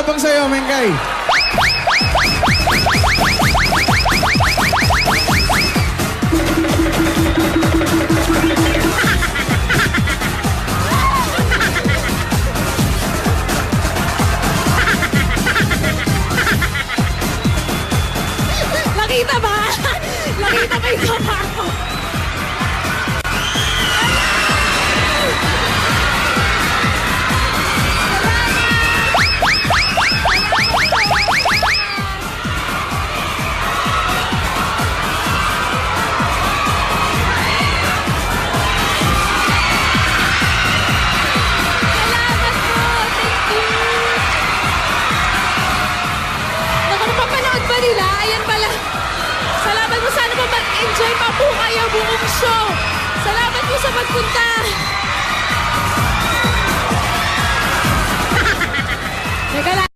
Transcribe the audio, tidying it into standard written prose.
yabang sa'yo, Mengay. Nakita ba? Nakita ba yung mukha ko? Salamat po! Thank you! Naku, napapanood ba nila? Ayan pala. Salamat po. Sana po mag-enjoy pa po kayo buong show. Salamat po sa pagpunta. Teka lang.